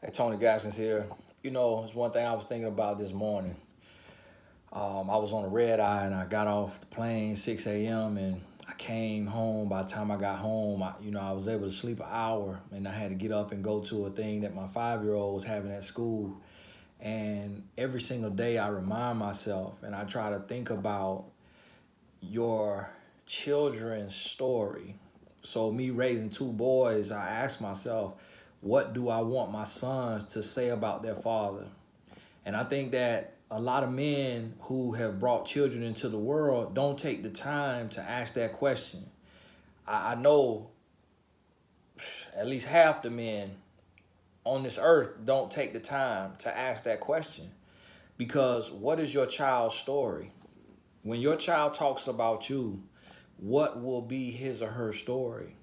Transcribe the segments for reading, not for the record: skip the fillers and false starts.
Hey, Tony Gaskins here. You know, it's one thing I was thinking about this morning. I was on a red eye and I got off the plane 6 a.m. and I came home. By the time I got home, I was able to sleep an hour and I had to get up and go to a thing that my 5-year-old was having at school. And every single day I remind myself and I try to think about your children's story. So me raising two boys, I ask myself, what do I want my sons to say about their father? And I think that a lot of men who have brought children into the world don't take the time to ask that question. I know at least half the men on this earth don't take the time to ask that question. Because what is your child's story? When your child talks about you, what will be his or her story?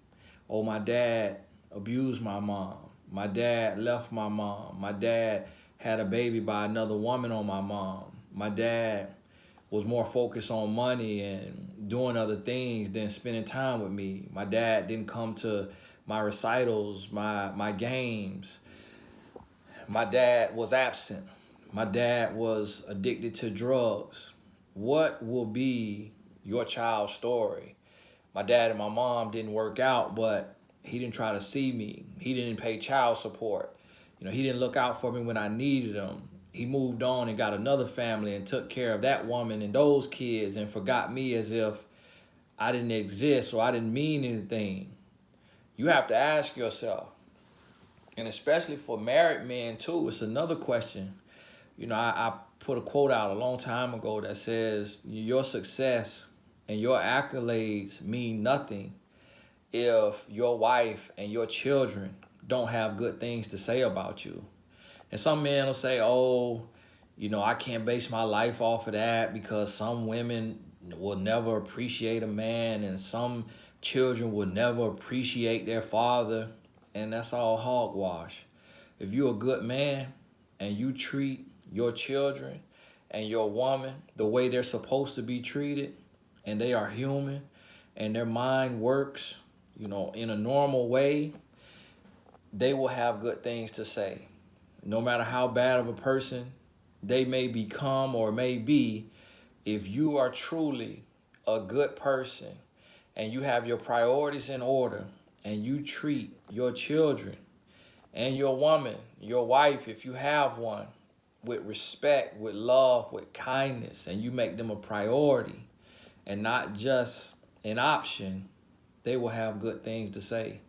Oh, my dad abused my mom. My dad left my mom. My dad had a baby by another woman on my mom. My dad was more focused on money and doing other things than spending time with me. My dad didn't come to my recitals, my games. My dad was absent. My dad was addicted to drugs. What will be your child's story? My dad and my mom didn't work out, but he didn't try to see me. He didn't pay child support. He didn't look out for me when I needed him. He moved on and got another family and took care of that woman and those kids and forgot me as if I didn't exist or I didn't mean anything. You have to ask yourself, and especially for married men too, it's another question. I put a quote out a long time ago that says, your success and your accolades mean nothing if your wife and your children don't have good things to say about you. And some men will say, oh, I can't base my life off of that because some women will never appreciate a man and some children will never appreciate their father. And that's all hogwash. If you're a good man and you treat your children and your woman the way they're supposed to be treated, and they are human and their mind works, in a normal way, they will have good things to say. No matter how bad of a person they may become or may be, if you are truly a good person and you have your priorities in order and you treat your children and your woman, your wife, if you have one, with respect, with love, with kindness, and you make them a priority and not just an option, they will have good things to say.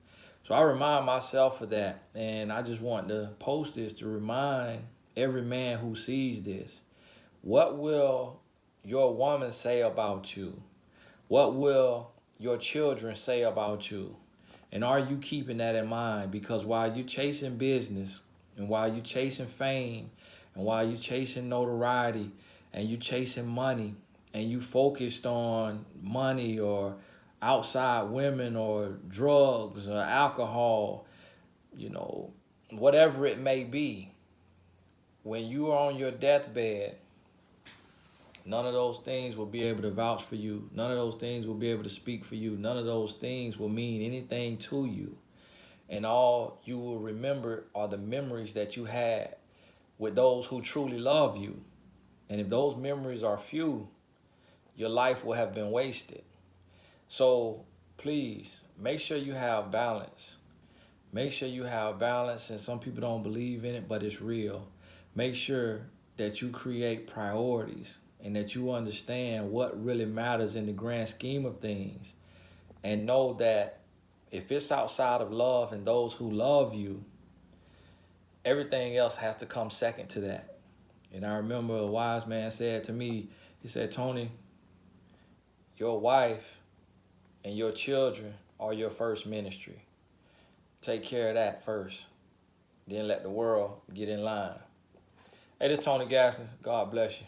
So I remind myself of that, and I just want to post this to remind every man who sees this. What will your woman say about you? What will your children say about you? And are you keeping that in mind? Because while you're chasing business and while you're chasing fame and while you're chasing notoriety and you're chasing money and you focused on money or outside women or drugs or alcohol, whatever it may be, when you are on your deathbed, none of those things will be able to vouch for you. None of those things will be able to speak for you. None of those things will mean anything to you. And all you will remember are the memories that you had with those who truly love you. And if those memories are few, your life will have been wasted. So please, make sure you have balance. Make sure you have balance, and some people don't believe in it, but it's real. Make sure that you create priorities and that you understand what really matters in the grand scheme of things. And know that if it's outside of love and those who love you, everything else has to come second to that. And I remember a wise man said to me, he said, Tony, your wife and your children are your first ministry. Take care of that first. Then let the world get in line. Hey, this is Tony Gaston. God bless you.